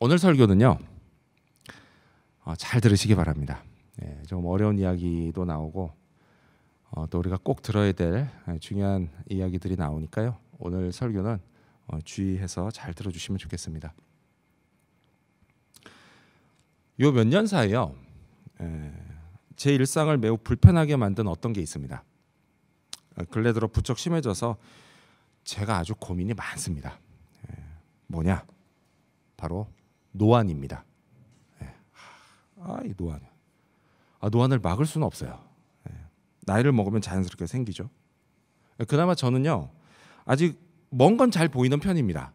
오늘 설교는요, 잘 들으시기 바랍니다. 좀 어려운 이야기도 나오고 또 우리가 꼭 들어야 될 중요한 이야기들이 나오니까요. 오늘 설교는 주의해서 잘 들어주시면 좋겠습니다. 요 몇 년 사이요, 제 일상을 매우 불편하게 만든 어떤 게 있습니다. 근래 들어 부쩍 심해져서 제가 아주 고민이 많습니다. 뭐냐? 바로 노안입니다. 이 노안. 노안을 막을 수는 없어요. 나이를 먹으면 자연스럽게 생기죠. 그나마 저는요, 아직 먼 건 잘 보이는 편입니다.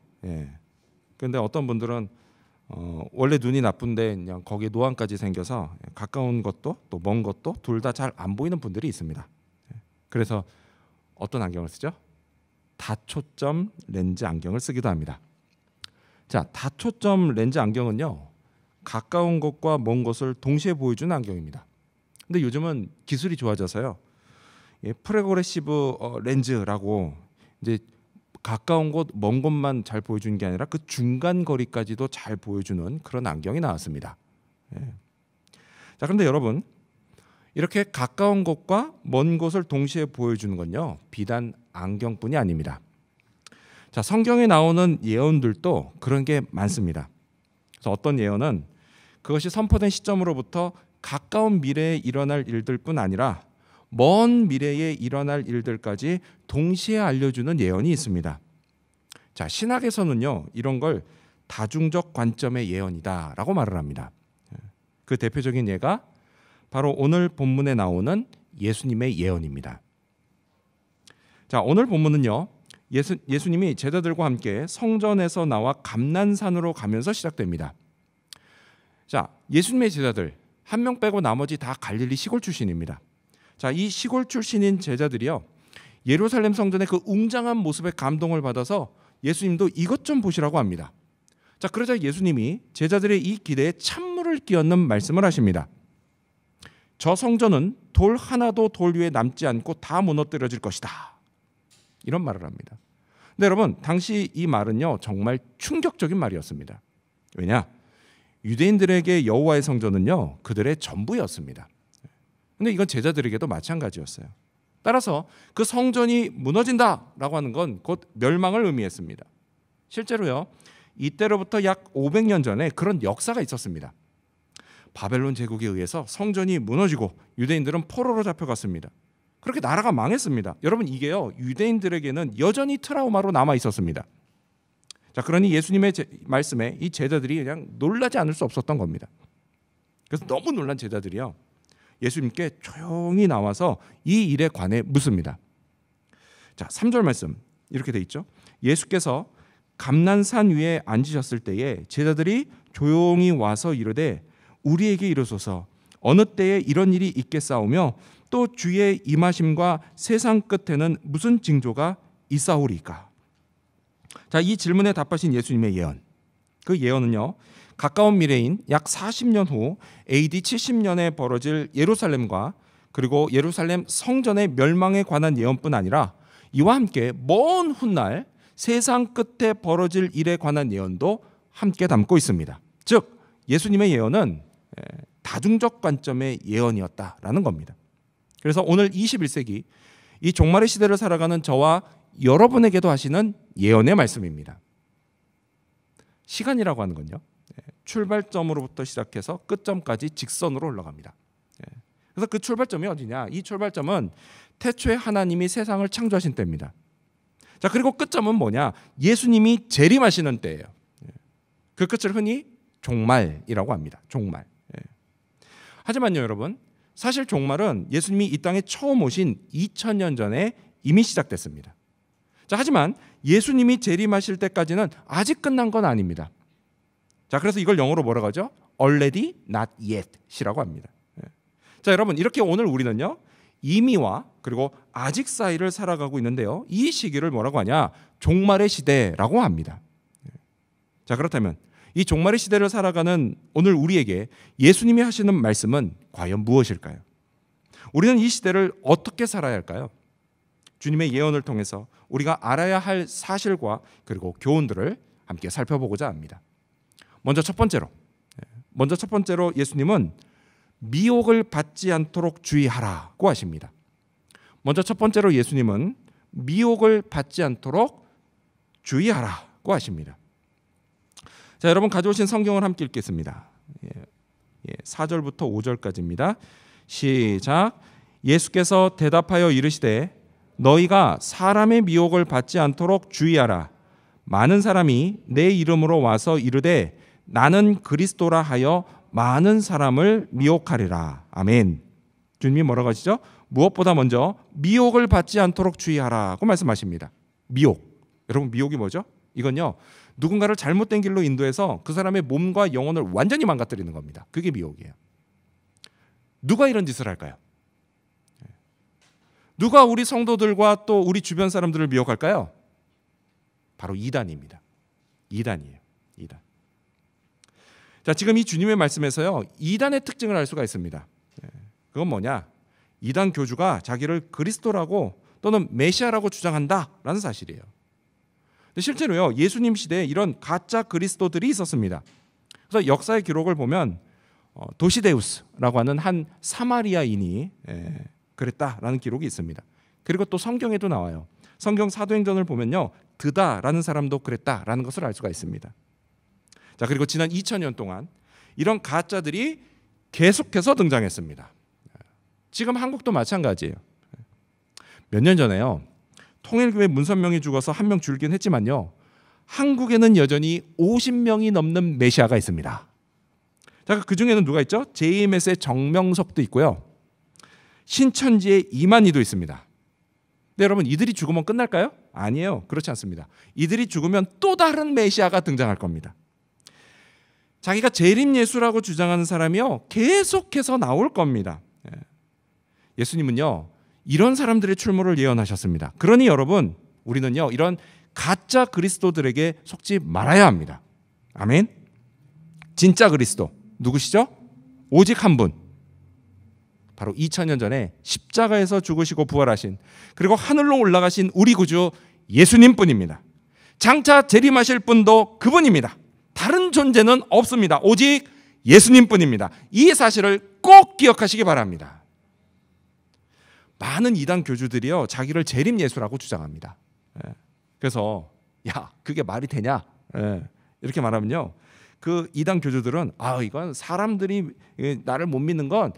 그런데 어떤 분들은 원래 눈이 나쁜데 그냥 거기에 노안까지 생겨서 가까운 것도 또 먼 것도 둘 다 잘 안 보이는 분들이 있습니다. 그래서 어떤 안경을 쓰죠? 다초점 렌즈 안경을 쓰기도 합니다. 자, 다초점 렌즈 안경은요, 가까운 것과 먼 것을 동시에 보여주는 안경입니다. 근데 요즘은 기술이 좋아져서요, 프로그레시브 렌즈라고 이제 가까운 곳, 먼 곳만 잘 보여주는 게 아니라 그 중간 거리까지도 잘 보여주는 그런 안경이 나왔습니다. 자, 그런데 여러분, 이렇게 가까운 곳과 먼 곳을 동시에 보여주는 건요, 비단 안경뿐이 아닙니다. 자, 성경에 나오는 예언들도 그런 게 많습니다. 그래서 어떤 예언은 그것이 선포된 시점으로부터 가까운 미래에 일어날 일들뿐 아니라 먼 미래에 일어날 일들까지 동시에 알려주는 예언이 있습니다. 자, 신학에서는요, 이런 걸 다중적 관점의 예언이다라고 말을 합니다. 그 대표적인 예가 바로 오늘 본문에 나오는 예수님의 예언입니다. 자, 오늘 본문은요, 예수님이 제자들과 함께 성전에서 나와 감난산으로 가면서 시작됩니다. 자, 예수님의 제자들 한 명 빼고 나머지 다 갈릴리 시골 출신입니다. 자, 이 시골 출신인 제자들이요, 예루살렘 성전의 그 웅장한 모습에 감동을 받아서 예수님도 이것 좀 보시라고 합니다. 자, 그러자 예수님이 제자들의 이 기대에 찬물을 끼얹는 말씀을 하십니다. 저 성전은 돌 하나도 돌 위에 남지 않고 다 무너뜨려질 것이다. 이런 말을 합니다. 근데 여러분, 당시 이 말은요, 정말 충격적인 말이었습니다. 왜냐? 유대인들에게 여호와의 성전은요, 그들의 전부였습니다. 근데 이건 제자들에게도 마찬가지였어요. 따라서 그 성전이 무너진다라고 하는 건 곧 멸망을 의미했습니다. 실제로요, 이때로부터 약 500년 전에 그런 역사가 있었습니다. 바벨론 제국에 의해서 성전이 무너지고 유대인들은 포로로 잡혀갔습니다. 그렇게 나라가 망했습니다. 여러분, 이게요, 유대인들에게는 여전히 트라우마로 남아 있었습니다. 자, 그러니 예수님의 말씀에 이 제자들이 그냥 놀라지 않을 수 없었던 겁니다. 그래서 너무 놀란 제자들이요, 예수님께 조용히 나와서 이 일에 관해 묻습니다. 자, 3절 말씀 이렇게 돼 있죠. 예수께서 감난산 위에 앉으셨을 때에 제자들이 조용히 와서 이르되 우리에게 이르소서 어느 때에 이런 일이 있겠사오며 또 주의 임하심과 세상 끝에는 무슨 징조가 있사오리까? 자, 이 질문에 답하신 예수님의 예언, 그 예언은요, 가까운 미래인 약 40년 후 AD 70년에 벌어질 예루살렘과 그리고 예루살렘 성전의 멸망에 관한 예언뿐 아니라 이와 함께 먼 훗날 세상 끝에 벌어질 일에 관한 예언도 함께 담고 있습니다. 즉, 예수님의 예언은 다중적 관점의 예언이었다라는 겁니다. 그래서 오늘 21세기 이 종말의 시대를 살아가는 저와 여러분에게도 하시는 예언의 말씀입니다. 시간이라고 하는 건요, 출발점으로부터 시작해서 끝점까지 직선으로 올라갑니다. 그래서 그 출발점이 어디냐? 이 출발점은 태초에 하나님이 세상을 창조하신 때입니다. 자, 그리고 끝점은 뭐냐? 예수님이 재림하시는 때예요. 그 끝을 흔히 종말이라고 합니다. 종말. 하지만요, 여러분, 사실 종말은 예수님이 이 땅에 처음 오신 2000년 전에 이미 시작됐습니다. 자, 하지만 예수님이 재림하실 때까지는 아직 끝난 건 아닙니다. 자, 그래서 이걸 영어로 뭐라고 하죠? Already not yet이라고 합니다. 자, 여러분, 이렇게 오늘 우리는요, 이미와 그리고 아직 사이를 살아가고 있는데요, 이 시기를 뭐라고 하냐? 종말의 시대라고 합니다. 자, 그렇다면 이 종말의 시대를 살아가는 오늘 우리에게 예수님이 하시는 말씀은 과연 무엇일까요? 우리는 이 시대를 어떻게 살아야 할까요? 주님의 예언을 통해서 우리가 알아야 할 사실과 그리고 교훈들을 함께 살펴보고자 합니다. 먼저 첫 번째로 예수님은 미혹을 받지 않도록 주의하라고 하십니다. 먼저 첫 번째로 예수님은 미혹을 받지 않도록 주의하라고 하십니다. 자, 여러분 가져오신 성경을 함께 읽겠습니다. 4절부터 5절까지입니다. 시작. 예수께서 대답하여 이르시되 너희가 사람의 미혹을 받지 않도록 주의하라. 많은 사람이 내 이름으로 와서 이르되 나는 그리스도라 하여 많은 사람을 미혹하리라. 아멘. 주님이 뭐라고 하시죠? 무엇보다 먼저 미혹을 받지 않도록 주의하라고 말씀하십니다. 미혹. 여러분 미혹이 뭐죠? 이건요, 누군가를 잘못된 길로 인도해서 그 사람의 몸과 영혼을 완전히 망가뜨리는 겁니다. 그게 미혹이에요. 누가 이런 짓을 할까요? 누가 우리 성도들과 또 우리 주변 사람들을 미혹할까요? 바로 이단입니다. 이단이에요. 이단. 자, 지금 이 주님의 말씀에서요, 이단의 특징을 알 수가 있습니다. 그건 뭐냐? 이단 교주가 자기를 그리스도라고 또는 메시아라고 주장한다라는 사실이에요. 근데 실제로요, 예수님 시대에 이런 가짜 그리스도들이 있었습니다. 그래서 역사의 기록을 보면 도시데우스라고 하는 한 사마리아인이 그랬다라는 기록이 있습니다. 그리고 또 성경에도 나와요. 성경 사도행전을 보면요, 드다라는 사람도 그랬다라는 것을 알 수가 있습니다. 자, 그리고 지난 2000년 동안 이런 가짜들이 계속해서 등장했습니다. 지금 한국도 마찬가지예요. 몇 년 전에요, 통일교회 문선명이 죽어서 한 명 줄긴 했지만요, 한국에는 여전히 50명이 넘는 메시아가 있습니다. 자, 그 중에는 누가 있죠? JMS의 정명석도 있고요, 신천지의 이만희도 있습니다. 근데 여러분, 이들이 죽으면 끝날까요? 아니에요. 그렇지 않습니다. 이들이 죽으면 또 다른 메시아가 등장할 겁니다. 자기가 재림 예수라고 주장하는 사람이요, 계속해서 나올 겁니다. 예수님은요, 이런 사람들의 출몰을 예언하셨습니다. 그러니 여러분, 우리는요, 이런 가짜 그리스도들에게 속지 말아야 합니다. 아멘. 진짜 그리스도 누구시죠? 오직 한 분, 바로 2000년 전에 십자가에서 죽으시고 부활하신, 그리고 하늘로 올라가신 우리 구주 예수님뿐입니다. 장차 재림하실 분도 그분입니다. 다른 존재는 없습니다. 오직 예수님뿐입니다. 이 사실을 꼭 기억하시기 바랍니다. 많은 이단 교주들이요, 자기를 재림 예수라고 주장합니다. 그래서 야, 그게 말이 되냐? 이렇게 말하면요, 그 이단 교주들은 이건 사람들이 나를 못 믿는 건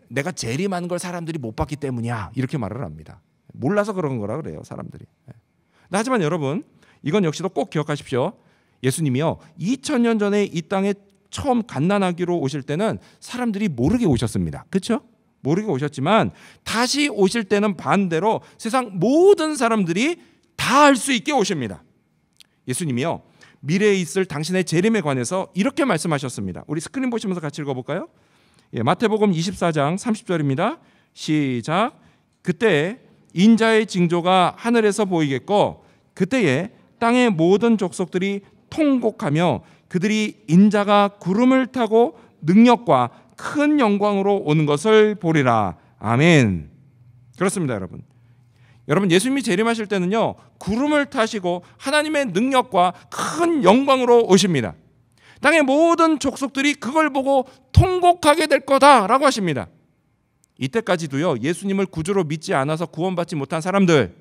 내가 재림하는 걸 사람들이 못 봤기 때문이야, 이렇게 말을 합니다. 몰라서 그런 거라 그래요, 사람들이. 하지만 여러분, 이건 역시도 꼭 기억하십시오. 예수님이요, 2000년 전에 이 땅에 처음 갓난아기로 오실 때는 사람들이 모르게 오셨습니다. 그렇죠? 모르게 오셨지만 다시 오실 때는 반대로 세상 모든 사람들이 다 알 수 있게 오십니다. 예수님이요, 미래에 있을 당신의 재림에 관해서 이렇게 말씀하셨습니다. 우리 스크린 보시면서 같이 읽어볼까요? 마태복음 24장 30절입니다. 시작. 그때 인자의 징조가 하늘에서 보이겠고 그때에 땅의 모든 족속들이 통곡하며 그들이 인자가 구름을 타고 능력과 큰 영광으로 오는 것을 보리라. 아멘. 그렇습니다, 여러분. 여러분, 예수님이 재림하실 때는요, 구름을 타시고 하나님의 능력과 큰 영광으로 오십니다. 땅의 모든 족속들이 그걸 보고 통곡하게 될 거다라고 하십니다. 이때까지도요, 예수님을 구주로 믿지 않아서 구원받지 못한 사람들,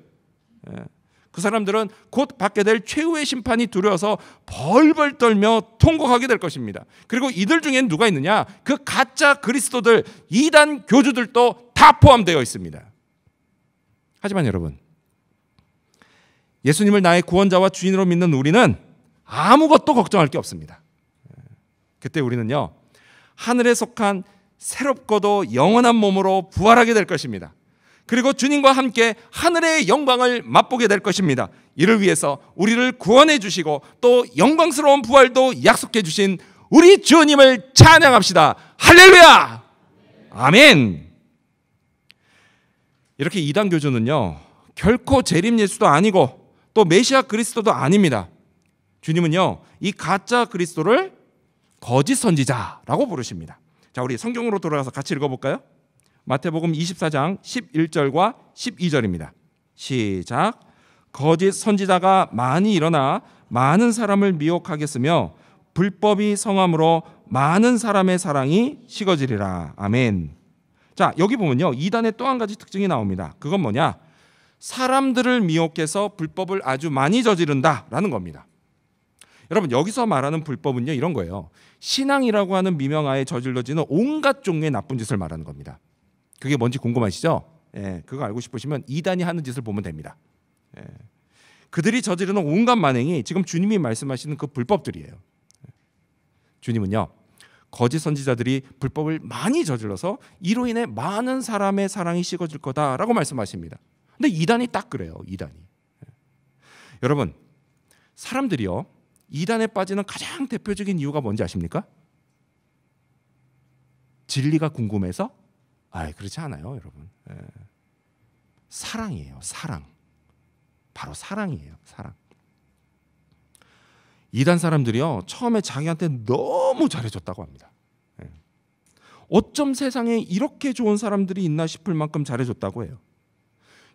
그 사람들은 곧 받게 될 최후의 심판이 두려워서 벌벌 떨며 통곡하게 될 것입니다. 그리고 이들 중엔 누가 있느냐? 그 가짜 그리스도들, 이단 교주들도 다 포함되어 있습니다. 하지만 여러분, 예수님을 나의 구원자와 주인으로 믿는 우리는 아무것도 걱정할 게 없습니다. 그때 우리는요, 하늘에 속한 새롭고도 영원한 몸으로 부활하게 될 것입니다. 그리고 주님과 함께 하늘의 영광을 맛보게 될 것입니다. 이를 위해서 우리를 구원해 주시고 또 영광스러운 부활도 약속해 주신 우리 주님을 찬양합시다. 할렐루야! 아멘! 이렇게 이단 교주는요, 결코 재림 예수도 아니고 또 메시아 그리스도도 아닙니다. 주님은요, 이 가짜 그리스도를 거짓 선지자라고 부르십니다. 자, 우리 성경으로 돌아가서 같이 읽어볼까요? 마태복음 24장 11절과 12절입니다. 시작. 거짓 선지자가 많이 일어나 많은 사람을 미혹하겠으며 불법이 성함으로 많은 사람의 사랑이 식어지리라. 아멘. 자, 여기 보면요, 이단의 또 한 가지 특징이 나옵니다. 그건 뭐냐? 사람들을 미혹해서 불법을 아주 많이 저지른다라는 겁니다. 여러분, 여기서 말하는 불법은요, 이런 거예요. 신앙이라고 하는 미명하에 저질러지는 온갖 종류의 나쁜 짓을 말하는 겁니다. 그게 뭔지 궁금하시죠? 예, 그거 알고 싶으시면 이단이 하는 짓을 보면 됩니다. 예. 그들이 저지르는 온갖 만행이 지금 주님이 말씀하시는 그 불법들이에요. 주님은요, 거짓 선지자들이 불법을 많이 저질러서 이로 인해 많은 사람의 사랑이 식어질 거다라고 말씀하십니다. 근데 이단이 딱 그래요. 이단이. 여러분, 사람들이요, 이단에 빠지는 가장 대표적인 이유가 뭔지 아십니까? 진리가 궁금해서? 그렇지 않아요, 여러분. 사랑이에요. 사랑. 바로 사랑이에요. 사랑. 이단 사람들이요, 처음에 자기한테 너무 잘해줬다고 합니다. 어쩜 세상에 이렇게 좋은 사람들이 있나 싶을 만큼 잘해줬다고 해요.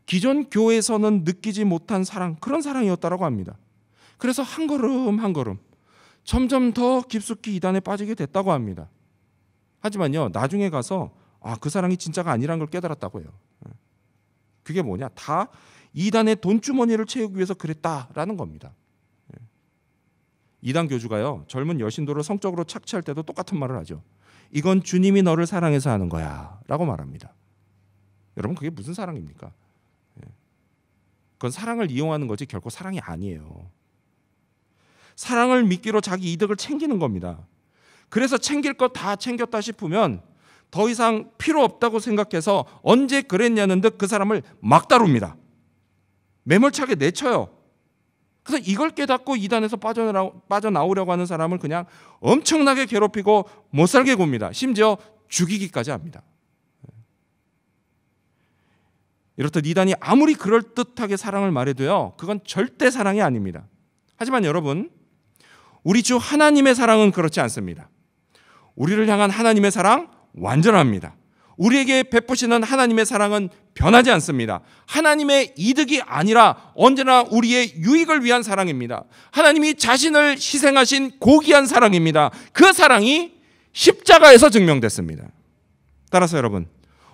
기존 교회에서는 느끼지 못한 사랑, 그런 사랑이었다고 합니다. 그래서 한 걸음 한 걸음 점점 더 깊숙이 이단에 빠지게 됐다고 합니다. 하지만요, 나중에 가서 그 사랑이 진짜가 아니라는 걸 깨달았다고 해요. 그게 뭐냐? 다 이단의 돈주머니를 채우기 위해서 그랬다라는 겁니다. 이단 교주가요, 젊은 여신도를 성적으로 착취할 때도 똑같은 말을 하죠. 이건 주님이 너를 사랑해서 하는 거야 라고 말합니다. 여러분, 그게 무슨 사랑입니까? 그건 사랑을 이용하는 거지 결코 사랑이 아니에요. 사랑을 미끼로 자기 이득을 챙기는 겁니다. 그래서 챙길 거 다 챙겼다 싶으면 더 이상 필요 없다고 생각해서 언제 그랬냐는 듯 그 사람을 막 다룹니다. 매몰차게 내쳐요. 그래서 이걸 깨닫고 이단에서 빠져나오려고 하는 사람을 그냥 엄청나게 괴롭히고 못살게 굽니다. 심지어 죽이기까지 합니다. 이렇듯 이단이 아무리 그럴듯하게 사랑을 말해도요, 그건 절대 사랑이 아닙니다. 하지만 여러분, 우리 주 하나님의 사랑은 그렇지 않습니다. 우리를 향한 하나님의 사랑 완전합니다. 우리에게 베푸시는 하나님의 사랑은 변하지 않습니다. 하나님의 이득이 아니라 언제나 우리의 유익을 위한 사랑입니다. 하나님이 자신을 희생하신 고귀한 사랑입니다. 그 사랑이 십자가에서 증명됐습니다. 따라서 여러분,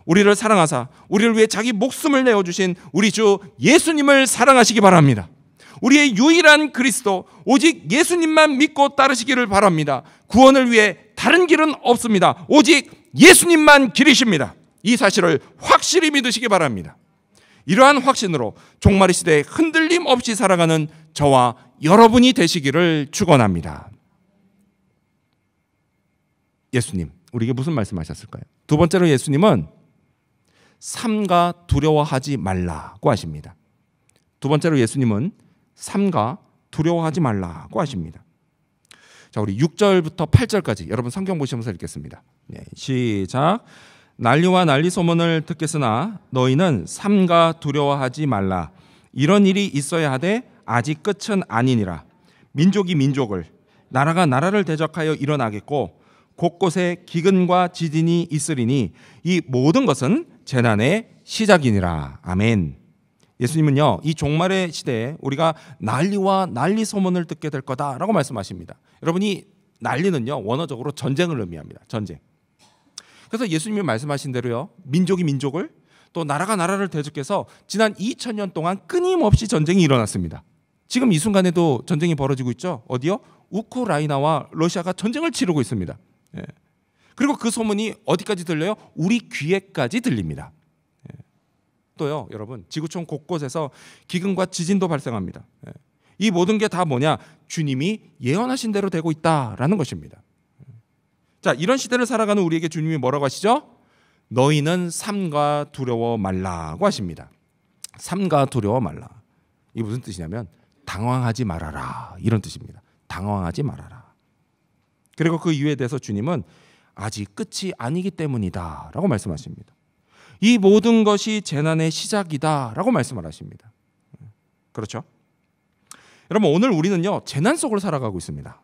우리를 사랑하사 우리를 위해 자기 목숨을 내어주신 우리 주 예수님을 사랑하시기 바랍니다. 우리의 유일한 그리스도, 오직 예수님만 믿고 따르시기를 바랍니다. 구원을 위해 다른 길은 없습니다. 오직 예수님만 길이십니다. 이 사실을 확실히 믿으시기 바랍니다. 이러한 확신으로 종말의 시대에 흔들림 없이 살아가는 저와 여러분이 되시기를 축원합니다. 예수님, 우리에게 무슨 말씀하셨을까요? 두 번째로 예수님은 삼가 두려워하지 말라고 하십니다. 두 번째로 예수님은 삼가 두려워하지 말라고 하십니다. 자, 우리 6절부터 8절까지 여러분 성경 보시면서 읽겠습니다. 네, 시작. 난리와 난리 소문을 듣겠으나 너희는 삼가 두려워하지 말라. 이런 일이 있어야 하되 아직 끝은 아니니라. 민족이 민족을, 나라가 나라를 대적하여 일어나겠고 곳곳에 기근과 지진이 있으리니 이 모든 것은 재난의 시작이니라. 아멘. 예수님은요, 이 종말의 시대에 우리가 난리와 난리 소문을 듣게 될 거다라고 말씀하십니다. 여러분이 난리는요, 원어적으로 전쟁을 의미합니다. 전쟁. 그래서 예수님이 말씀하신 대로요, 민족이 민족을, 또 나라가 나라를 대적해서 지난 2000년 동안 끊임없이 전쟁이 일어났습니다. 지금 이 순간에도 전쟁이 벌어지고 있죠. 어디요? 우크라이나와 러시아가 전쟁을 치르고 있습니다. 예. 그리고 그 소문이 어디까지 들려요? 우리 귀에까지 들립니다. 예. 또요, 여러분, 지구촌 곳곳에서 기근과 지진도 발생합니다. 예. 이 모든 게 다 뭐냐? 주님이 예언하신 대로 되고 있다라는 것입니다. 자, 이런 시대를 살아가는 우리에게 주님이 뭐라고 하시죠? 너희는 삼가 두려워 말라고 하십니다. 삼가 두려워 말라. 이게 무슨 뜻이냐면 당황하지 말아라, 이런 뜻입니다. 당황하지 말아라. 그리고 그 이유에 대해서 주님은 아직 끝이 아니기 때문이다 라고 말씀하십니다. 이 모든 것이 재난의 시작이다 라고 말씀을 하십니다. 그렇죠? 여러분, 오늘 우리는요, 재난 속을 살아가고 있습니다.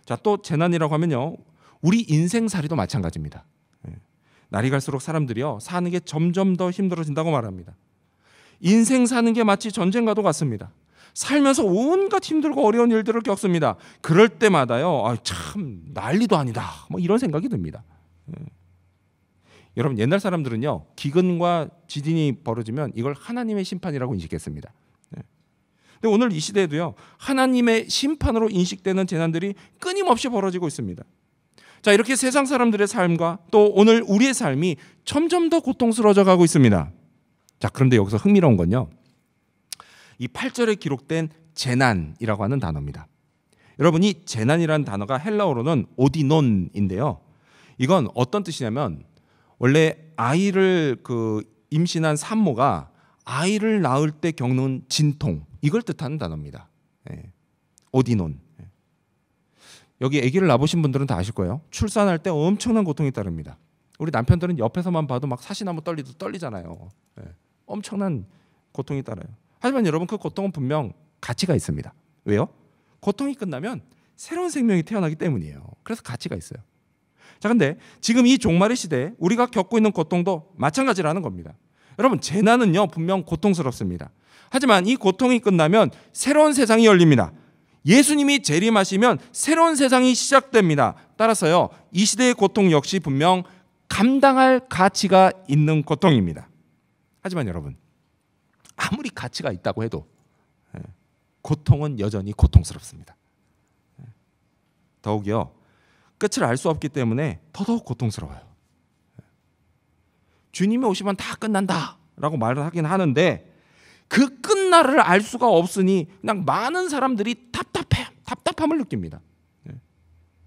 자, 또 재난이라고 하면요, 우리 인생살이도 마찬가지입니다. 날이 갈수록 사람들이요, 사는 게 점점 더 힘들어진다고 말합니다. 인생 사는 게 마치 전쟁과도 같습니다. 살면서 온갖 힘들고 어려운 일들을 겪습니다. 그럴 때마다요, 참 난리도 아니다, 뭐 이런 생각이 듭니다. 여러분, 옛날 사람들은요, 기근과 지진이 벌어지면 이걸 하나님의 심판이라고 인식했습니다. 근데 오늘 이 시대에도요, 하나님의 심판으로 인식되는 재난들이 끊임없이 벌어지고 있습니다. 자, 이렇게 세상 사람들의 삶과 또 오늘 우리의 삶이 점점 더 고통스러워져 가고 있습니다. 자, 그런데 여기서 흥미로운 건요, 이 8절에 기록된 재난이라고 하는 단어입니다. 여러분, 이 재난이라는 단어가 헬라어로는 오디논인데요, 이건 어떤 뜻이냐면, 원래 아이를 임신한 산모가 아이를 낳을 때 겪는 진통, 이걸 뜻하는 단어입니다. 오디논. 여기 아기를 낳으신 분들은 다 아실 거예요. 출산할 때 엄청난 고통이 따릅니다. 우리 남편들은 옆에서만 봐도 막 사시나무 떨리잖아요. 엄청난 고통이 따라요. 하지만 여러분, 그 고통은 분명 가치가 있습니다. 왜요? 고통이 끝나면 새로운 생명이 태어나기 때문이에요. 그래서 가치가 있어요. 자, 근데 지금 이 종말의 시대에 우리가 겪고 있는 고통도 마찬가지라는 겁니다. 여러분, 재난은요, 분명 고통스럽습니다. 하지만 이 고통이 끝나면 새로운 세상이 열립니다. 예수님이 재림하시면 새로운 세상이 시작됩니다. 따라서요, 이 시대의 고통 역시 분명 감당할 가치가 있는 고통입니다. 하지만 여러분, 아무리 가치가 있다고 해도 고통은 여전히 고통스럽습니다. 더욱이요, 끝을 알 수 없기 때문에 더더욱 고통스러워요. 주님이 오시면 다 끝난다 라고 말을 하긴 하는데, 그 끝날을 알 수가 없으니 그냥 많은 사람들이 답답함을 느낍니다.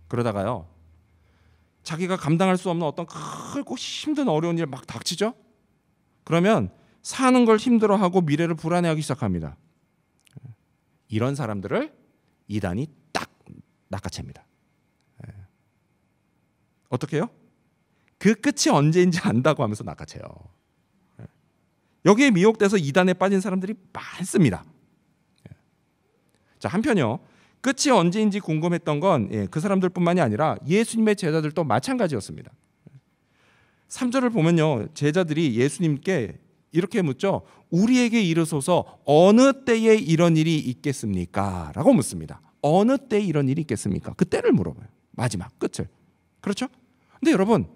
그러다가요, 자기가 감당할 수 없는 어떤 크고 힘든 어려운 일 막 닥치죠. 그러면 사는 걸 힘들어하고 미래를 불안해하기 시작합니다. 이런 사람들을 이단이 딱 낚아챕니다. 어떻게 해요? 그 끝이 언제인지 안다고 하면서 낚아채요. 여기에 미혹돼서 이단에 빠진 사람들이 많습니다. 자, 한편요, 끝이 언제인지 궁금했던 건 그 사람들뿐만이 아니라 예수님의 제자들도 마찬가지였습니다. 3절을 보면요, 제자들이 예수님께 이렇게 묻죠. 우리에게 이르소서 어느 때에 이런 일이 있겠습니까? 라고 묻습니다. 어느 때에 이런 일이 있겠습니까? 그 때를 물어봐요. 마지막 끝을. 그렇죠? 근데 여러분,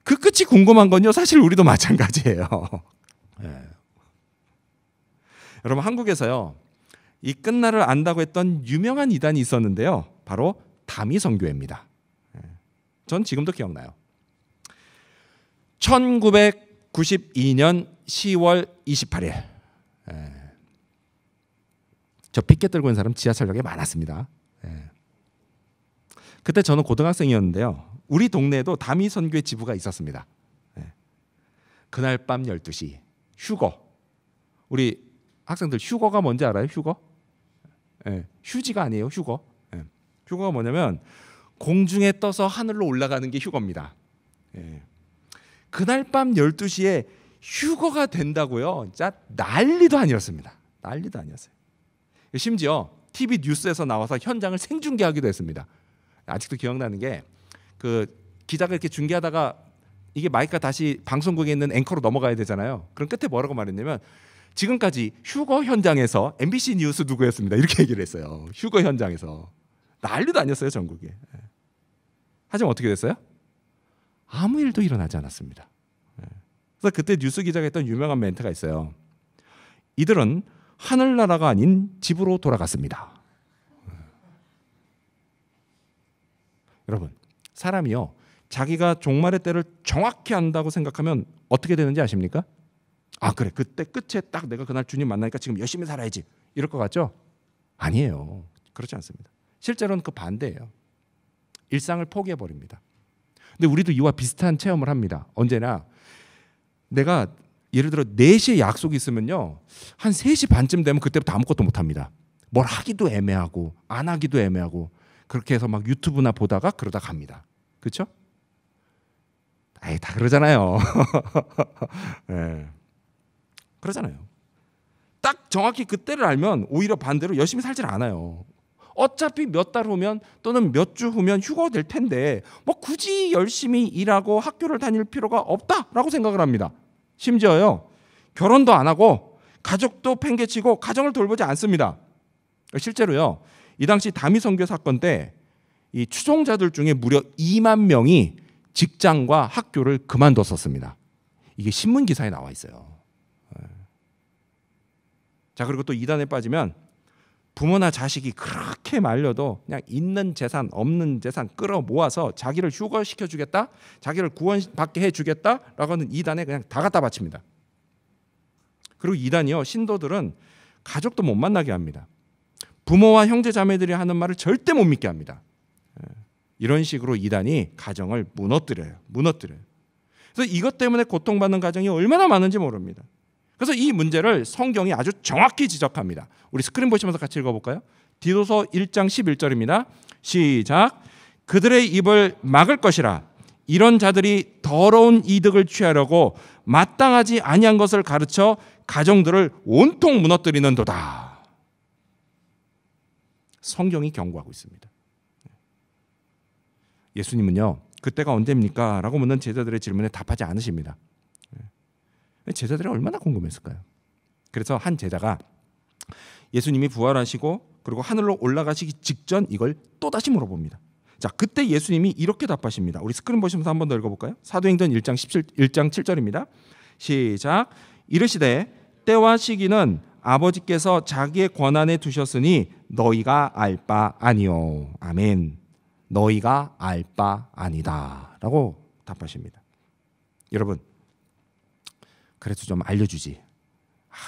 그 끝이 궁금한 건요, 사실 우리도 마찬가지예요. 여러분, 한국에서요, 이 끝날을 안다고 했던 유명한 이단이 있었는데요, 바로 다미선교회입니다. 전 지금도 기억나요. 1992년 10월 28일, 저 피켓 들고 있는 사람 지하철역에 많았습니다. 그때 저는 고등학생이었는데요, 우리 동네에도 다미선교회 지부가 있었습니다. 그날 밤 12시 휴거. 우리 학생들 휴거가 뭔지 알아요? 휴거? 휴지가 아니에요. 휴거. 휴거가 뭐냐면 공중에 떠서 하늘로 올라가는 게 휴거입니다. 그날 밤 12시에 휴거가 된다고요? 진짜 난리도 아니었습니다. 난리도 아니었어요. 심지어 TV 뉴스에서 나와서 현장을 생중계하기도 했습니다. 아직도 기억나는 게, 그 기자가 이렇게 중계하다가 이게 마이크가 다시 방송국에 있는 앵커로 넘어가야 되잖아요. 그럼 끝에 뭐라고 말했냐면, 지금까지 휴거 현장에서 MBC 뉴스 누구였습니다, 이렇게 얘기를 했어요. 휴거 현장에서. 난리도 아니었어요, 전국에. 하지만 어떻게 됐어요? 아무 일도 일어나지 않았습니다. 그래서 그때 뉴스 기자가 했던 유명한 멘트가 있어요. 이들은 하늘나라가 아닌 집으로 돌아갔습니다. 여러분, 사람이요, 자기가 종말의 때를 정확히 안다고 생각하면 어떻게 되는지 아십니까? 그래, 그때 끝에 딱 내가 그날 주님 만나니까 지금 열심히 살아야지, 이럴 것 같죠? 아니에요. 그렇지 않습니다. 실제로는 그 반대예요. 일상을 포기해버립니다. 근데 우리도 이와 비슷한 체험을 합니다. 언제나 내가 예를 들어 4시에 약속이 있으면요, 한 3시 반쯤 되면 그때부터 아무것도 못합니다. 뭘 하기도 애매하고 안 하기도 애매하고, 그렇게 해서 막 유튜브나 보다가 그러다 갑니다. 그렇죠? 다 그러잖아요. 그러잖아요. 딱 정확히 그때를 알면 오히려 반대로 열심히 살질 않아요. 어차피 몇 달 후면 또는 몇 주 후면 휴가 될 텐데 뭐 굳이 열심히 일하고 학교를 다닐 필요가 없다라고 생각을 합니다. 심지어요, 결혼도 안 하고 가족도 팽개치고 가정을 돌보지 않습니다. 실제로요, 이 당시 다미 선교 사건 때 이 추종자들 중에 무려 2만 명이 직장과 학교를 그만뒀었습니다. 이게 신문 기사에 나와 있어요. 자, 그리고 또 이단에 빠지면 부모나 자식이 그렇게 말려도 그냥 있는 재산 없는 재산 끌어 모아서 자기를 휴거시켜 주겠다, 자기를 구원받게 해주겠다라고 하는 이단에 그냥 다 갖다 바칩니다. 그리고 이단이요, 신도들은 가족도 못 만나게 합니다. 부모와 형제 자매들이 하는 말을 절대 못 믿게 합니다. 이런 식으로 이단이 가정을 무너뜨려요. 그래서 이것 때문에 고통받는 가정이 얼마나 많은지 모릅니다. 그래서 이 문제를 성경이 아주 정확히 지적합니다. 우리 스크린 보시면서 같이 읽어볼까요? 디도서 1장 11절입니다. 시작. 그들의 입을 막을 것이라. 이런 자들이 더러운 이득을 취하려고 마땅하지 아니한 것을 가르쳐 가정들을 온통 무너뜨리는도다. 성경이 경고하고 있습니다. 예수님은요, 그때가 언제입니까? 라고 묻는 제자들의 질문에 답하지 않으십니다. 제자들이 얼마나 궁금했을까요? 그래서 한 제자가 예수님이 부활하시고 그리고 하늘로 올라가시기 직전 이걸 또다시 물어봅니다. 자, 그때 예수님이 이렇게 답하십니다. 우리 스크린 보시면서 한 번 더 읽어볼까요? 사도행전 1장 7절입니다. 시작. 이르시되 때와 시기는 아버지께서 자기의 권한에 두셨으니 너희가 알 바 아니요. 아멘. 너희가 알 바 아니다 라고 답하십니다. 여러분, 그래도 좀 알려주지.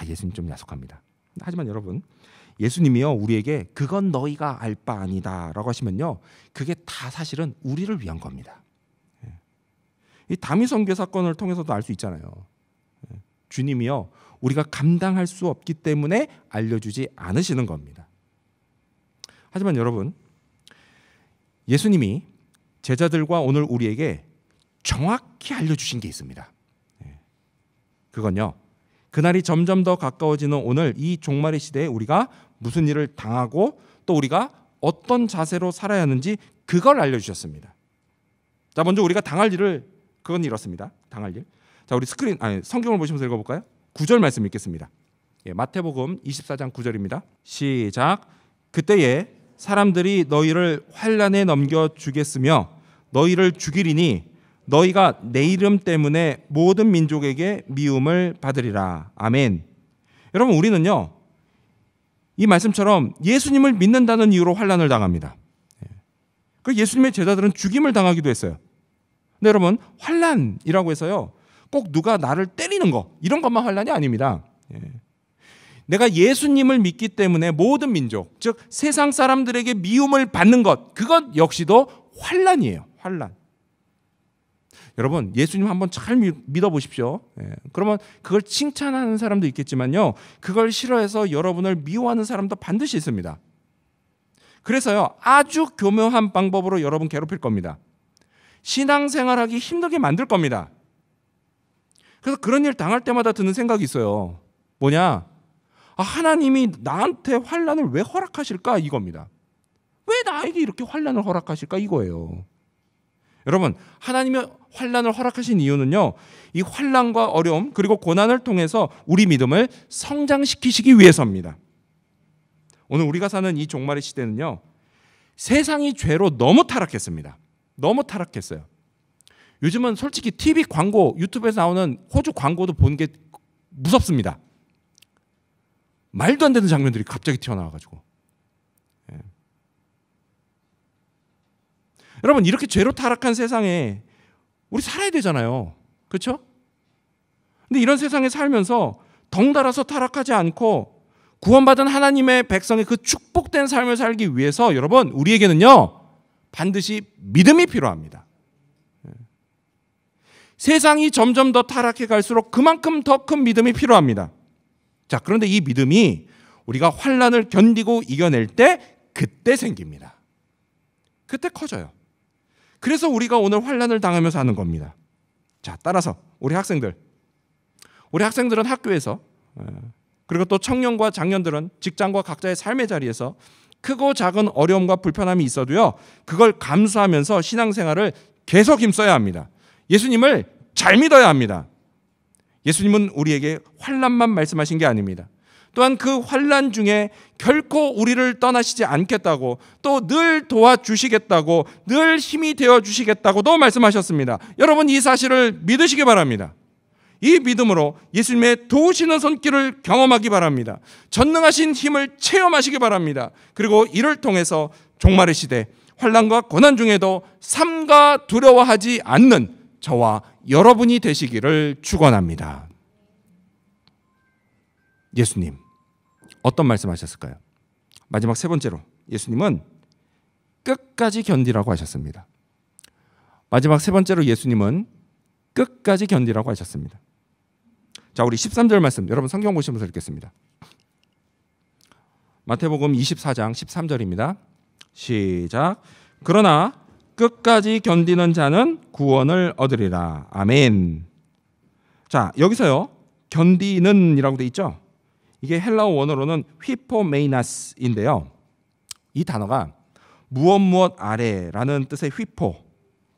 예수님 좀 야속합니다. 하지만 여러분, 예수님이요, 우리에게 그건 너희가 알 바 아니다 라고 하시면요, 그게 다 사실은 우리를 위한 겁니다. 이 다미 선교 사건을 통해서도 알 수 있잖아요. 주님이요, 우리가 감당할 수 없기 때문에 알려주지 않으시는 겁니다. 하지만 여러분, 예수님이 제자들과 오늘 우리에게 정확히 알려주신 게 있습니다. 그건요, 그날이 점점 더 가까워지는 오늘 이 종말의 시대에 우리가 무슨 일을 당하고 또 우리가 어떤 자세로 살아야 하는지 그걸 알려주셨습니다. 자, 먼저 우리가 당할 일을, 그건 이렇습니다. 당할 일. 자, 우리 성경을 보시면서 읽어볼까요? 9절 말씀 읽겠습니다. 마태복음 24장 9절입니다. 시작. 그때에 사람들이 너희를 환난에 넘겨주겠으며 너희를 죽이리니 너희가 내 이름 때문에 모든 민족에게 미움을 받으리라. 아멘. 여러분, 우리는요, 이 말씀처럼 예수님을 믿는다는 이유로 환난을 당합니다. 그 예수님의 제자들은 죽임을 당하기도 했어요. 근데 여러분, 환난이라고 해서요, 꼭 누가 나를 때리는 거, 이런 것만 환난이 아닙니다. 내가 예수님을 믿기 때문에 모든 민족, 즉 세상 사람들에게 미움을 받는 것, 그것 역시도 환난이에요. 환난. 여러분, 예수님 한번 잘 믿어보십시오. 그러면 그걸 칭찬하는 사람도 있겠지만요, 그걸 싫어해서 여러분을 미워하는 사람도 반드시 있습니다. 그래서요, 아주 교묘한 방법으로 여러분 괴롭힐 겁니다. 신앙생활하기 힘들게 만들 겁니다. 그래서 그런 일 당할 때마다 드는 생각이 있어요. 뭐냐? 하나님이 나한테 환난을 왜 허락하실까? 이겁니다. 왜 나에게 이렇게 환난을 허락하실까? 이거예요. 여러분, 하나님이 환난을 허락하신 이유는요, 이 환난과 어려움 그리고 고난을 통해서 우리 믿음을 성장시키시기 위해서입니다. 오늘 우리가 사는 이 종말의 시대는요, 세상이 죄로 너무 타락했습니다. 너무 타락했어요. 요즘은 솔직히 TV 광고, 유튜브에서 나오는 호주 광고도 보는 게 무섭습니다. 말도 안 되는 장면들이 갑자기 튀어나와가지고. 여러분, 이렇게 죄로 타락한 세상에 우리 살아야 되잖아요. 그렇죠? 근데 이런 세상에 살면서 덩달아서 타락하지 않고 구원받은 하나님의 백성의 그 축복된 삶을 살기 위해서 여러분, 우리에게는요, 반드시 믿음이 필요합니다. 세상이 점점 더 타락해 갈수록 그만큼 더 큰 믿음이 필요합니다. 자, 그런데 이 믿음이 우리가 환난을 견디고 이겨낼 때 그때 생깁니다. 그때 커져요. 그래서 우리가 오늘 환난을 당하면서 하는 겁니다. 자, 따라서 우리 학생들은 학교에서, 그리고 또 청년과 장년들은 직장과 각자의 삶의 자리에서 크고 작은 어려움과 불편함이 있어도요, 그걸 감수하면서 신앙생활을 계속 힘써야 합니다. 예수님을 잘 믿어야 합니다. 예수님은 우리에게 환난만 말씀하신 게 아닙니다. 또한 그 환난 중에 결코 우리를 떠나시지 않겠다고, 또 늘 도와주시겠다고, 늘 힘이 되어주시겠다고도 말씀하셨습니다. 여러분, 이 사실을 믿으시기 바랍니다. 이 믿음으로 예수님의 도우시는 손길을 경험하기 바랍니다. 전능하신 힘을 체험하시기 바랍니다. 그리고 이를 통해서 종말의 시대, 환난과 고난 중에도 삼가 두려워하지 않는 저와 여러분이 되시기를 축원합니다. 예수님 어떤 말씀하셨을까요? 마지막 세 번째로 예수님은 끝까지 견디라고 하셨습니다. 마지막 세 번째로 예수님은 끝까지 견디라고 하셨습니다. 자, 우리 13절 말씀 여러분 성경 보시면서 읽겠습니다. 마태복음 24장 13절입니다. 시작. 그러나 끝까지 견디는 자는 구원을 얻으리라. 아멘. 자, 여기서요 견디는 이라고 돼 있죠. 이게 헬라어 원어로는 휘포메이나스인데요. 이 단어가 무엇 아래라는 뜻의 휘포,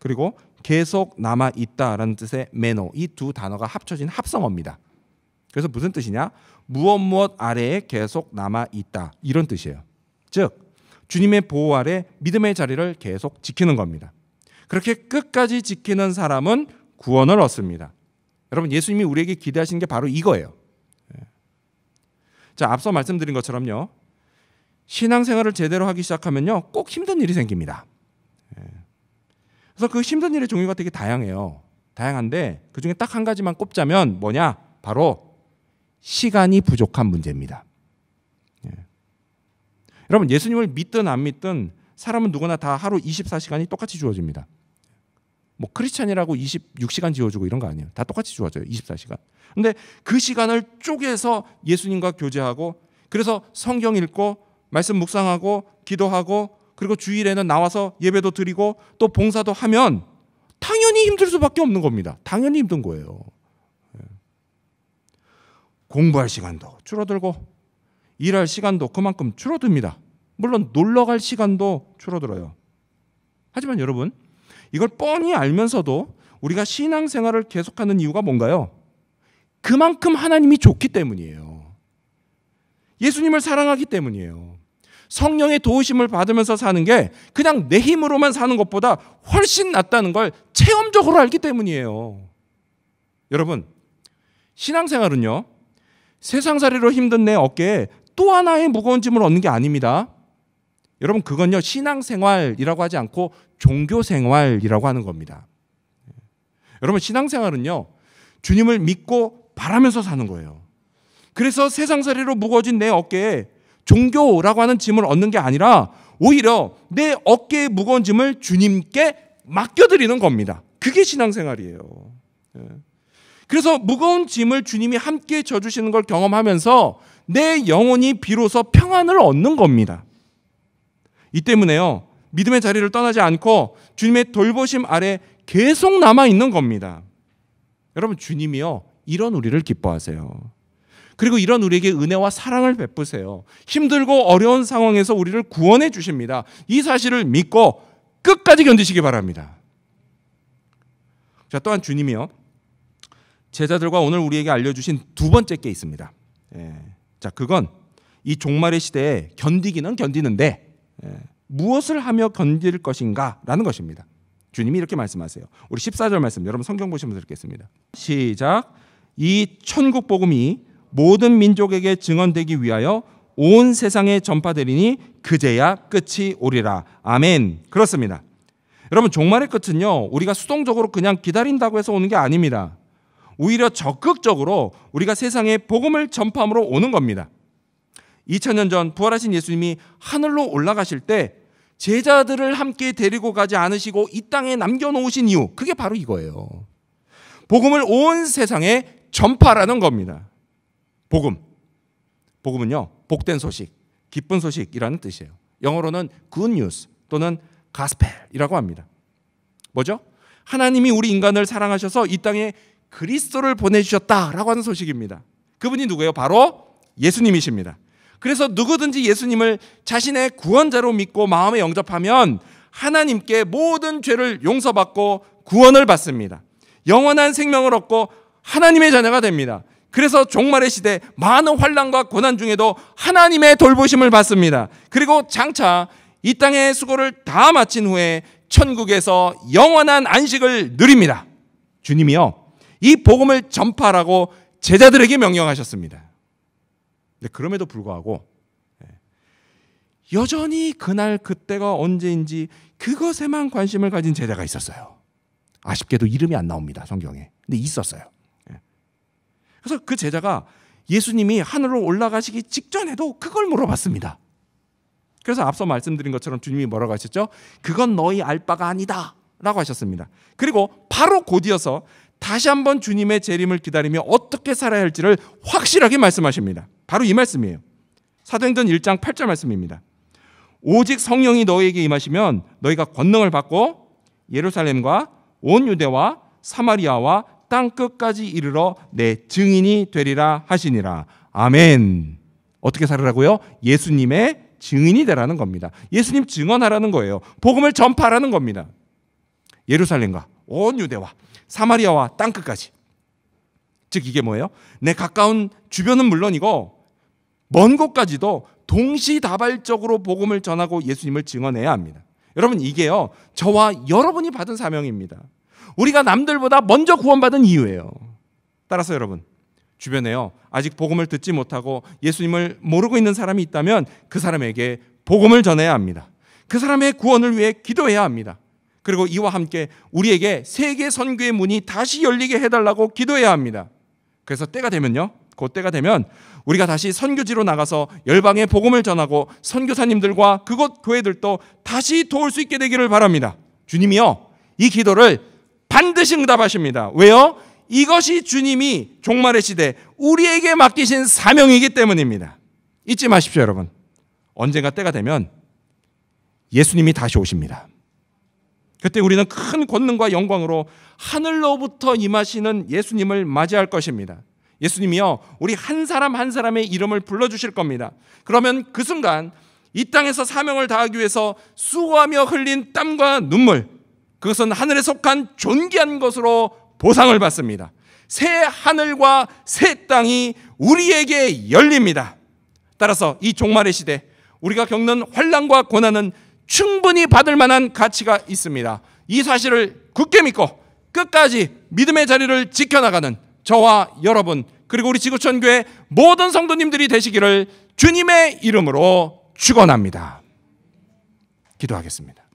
그리고 계속 남아있다라는 뜻의 메노, 이 두 단어가 합쳐진 합성어입니다. 그래서 무슨 뜻이냐? 무엇 아래에 계속 남아있다, 이런 뜻이에요. 즉 주님의 보호 아래 믿음의 자리를 계속 지키는 겁니다. 그렇게 끝까지 지키는 사람은 구원을 얻습니다. 여러분, 예수님이 우리에게 기대하시는 게 바로 이거예요. 자, 앞서 말씀드린 것처럼요, 신앙생활을 제대로 하기 시작하면요 꼭 힘든 일이 생깁니다. 그래서 그 힘든 일의 종류가 되게 다양해요. 다양한데 그중에 딱 한 가지만 꼽자면 뭐냐? 바로 시간이 부족한 문제입니다. 여러분, 예수님을 믿든 안 믿든 사람은 누구나 다 하루 24시간이 똑같이 주어집니다. 뭐 크리스찬이라고 26시간 지어주고 이런 거 아니에요. 다 똑같이 주어져요. 24시간. 근데 그 시간을 쪼개서 예수님과 교제하고, 그래서 성경 읽고 말씀 묵상하고 기도하고, 그리고 주일에는 나와서 예배도 드리고 또 봉사도 하면 당연히 힘들 수밖에 없는 겁니다. 당연히 힘든 거예요. 공부할 시간도 줄어들고 일할 시간도 그만큼 줄어듭니다. 물론 놀러 갈 시간도 줄어들어요. 하지만 여러분, 이걸 뻔히 알면서도 우리가 신앙생활을 계속하는 이유가 뭔가요? 그만큼 하나님이 좋기 때문이에요. 예수님을 사랑하기 때문이에요. 성령의 도우심을 받으면서 사는 게 그냥 내 힘으로만 사는 것보다 훨씬 낫다는 걸 체험적으로 알기 때문이에요. 여러분, 신앙생활은요 세상살이로 힘든 내 어깨에 또 하나의 무거운 짐을 얻는 게 아닙니다. 여러분, 그건요 신앙생활이라고 하지 않고 종교생활이라고 하는 겁니다. 여러분, 신앙생활은요 주님을 믿고 바라면서 사는 거예요. 그래서 세상살이로 무거워진 내 어깨에 종교라고 하는 짐을 얻는 게 아니라 오히려 내 어깨의 무거운 짐을 주님께 맡겨드리는 겁니다. 그게 신앙생활이에요. 그래서 무거운 짐을 주님이 함께 져주시는 걸 경험하면서 내 영혼이 비로소 평안을 얻는 겁니다. 이 때문에요 믿음의 자리를 떠나지 않고 주님의 돌보심 아래 계속 남아있는 겁니다. 여러분, 주님이요 이런 우리를 기뻐하세요. 그리고 이런 우리에게 은혜와 사랑을 베푸세요. 힘들고 어려운 상황에서 우리를 구원해 주십니다. 이 사실을 믿고 끝까지 견디시기 바랍니다. 자, 또한 주님이요 제자들과 오늘 우리에게 알려주신 두 번째 게 있습니다. 자, 그건 이 종말의 시대에 견디기는 견디는데 무엇을 하며 견딜 것인가 라는 것입니다. 주님이 이렇게 말씀하세요. 우리 14절 말씀 여러분 성경 보시면서 읽겠습니다. 시작. 이 천국 복음이 모든 민족에게 증언되기 위하여 온 세상에 전파되리니 그제야 끝이 오리라. 아멘. 그렇습니다. 여러분, 종말의 끝은요 우리가 수동적으로 그냥 기다린다고 해서 오는 게 아닙니다. 오히려 적극적으로 우리가 세상에 복음을 전파함으로 오는 겁니다. 2000년 전 부활하신 예수님이 하늘로 올라가실 때 제자들을 함께 데리고 가지 않으시고 이 땅에 남겨놓으신 이유, 그게 바로 이거예요. 복음을 온 세상에 전파라는 겁니다. 복음은요 복된 소식, 기쁜 소식이라는 뜻이에요. 영어로는 good news 또는 gospel이라고 합니다. 뭐죠? 하나님이 우리 인간을 사랑하셔서 이 땅에 그리스도를 보내주셨다라고 하는 소식입니다. 그분이 누구예요? 바로 예수님이십니다. 그래서 누구든지 예수님을 자신의 구원자로 믿고 마음에 영접하면 하나님께 모든 죄를 용서받고 구원을 받습니다. 영원한 생명을 얻고 하나님의 자녀가 됩니다. 그래서 종말의 시대 많은 환난과 고난 중에도 하나님의 돌보심을 받습니다. 그리고 장차 이 땅의 수고를 다 마친 후에 천국에서 영원한 안식을 누립니다. 주님이요, 이 복음을 전파하라고 제자들에게 명령하셨습니다. 근데 그럼에도 불구하고 여전히 그날 그때가 언제인지 그것에만 관심을 가진 제자가 있었어요. 아쉽게도 이름이 안 나옵니다, 성경에. 근데 있었어요. 그래서 그 제자가 예수님이 하늘로 올라가시기 직전에도 그걸 물어봤습니다. 그래서 앞서 말씀드린 것처럼 주님이 뭐라고 하셨죠? 그건 너희 알 바가 아니다 라고 하셨습니다. 그리고 바로 곧이어서 다시 한번 주님의 재림을 기다리며 어떻게 살아야 할지를 확실하게 말씀하십니다. 바로 이 말씀이에요. 사도행전 1장 8절 말씀입니다. 오직 성령이 너희에게 임하시면 너희가 권능을 받고 예루살렘과 온 유대와 사마리아와 땅 끝까지 이르러 내 증인이 되리라 하시니라. 아멘. 어떻게 살으라고요? 예수님의 증인이 되라는 겁니다. 예수님 증언하라는 거예요. 복음을 전파하라는 겁니다. 예루살렘과 온 유대와 사마리아와 땅 끝까지. 즉 이게 뭐예요? 내 가까운 주변은 물론이고 먼 곳까지도 동시다발적으로 복음을 전하고 예수님을 증언해야 합니다. 여러분, 이게요, 저와 여러분이 받은 사명입니다. 우리가 남들보다 먼저 구원받은 이유예요. 따라서 여러분, 주변에요, 아직 복음을 듣지 못하고 예수님을 모르고 있는 사람이 있다면 그 사람에게 복음을 전해야 합니다. 그 사람의 구원을 위해 기도해야 합니다. 그리고 이와 함께 우리에게 세계 선교의 문이 다시 열리게 해달라고 기도해야 합니다. 그래서 때가 되면요, 그 때가 되면 우리가 다시 선교지로 나가서 열방에 복음을 전하고 선교사님들과 그곳 교회들도 다시 도울 수 있게 되기를 바랍니다. 주님이요, 이 기도를 반드시 응답하십니다. 왜요? 이것이 주님이 종말의 시대 우리에게 맡기신 사명이기 때문입니다. 잊지 마십시오, 여러분. 언젠가 때가 되면 예수님이 다시 오십니다. 그때 우리는 큰 권능과 영광으로 하늘로부터 임하시는 예수님을 맞이할 것입니다. 예수님이요, 우리 한 사람 한 사람의 이름을 불러주실 겁니다. 그러면 그 순간 이 땅에서 사명을 다하기 위해서 수고하며 흘린 땀과 눈물, 그것은 하늘에 속한 존귀한 것으로 보상을 받습니다. 새 하늘과 새 땅이 우리에게 열립니다. 따라서 이 종말의 시대 우리가 겪는 환난과 고난은 충분히 받을 만한 가치가 있습니다. 이 사실을 굳게 믿고 끝까지 믿음의 자리를 지켜나가는 저와 여러분, 그리고 우리 지구촌교회 모든 성도님들이 되시기를 주님의 이름으로 축원합니다. 기도하겠습니다.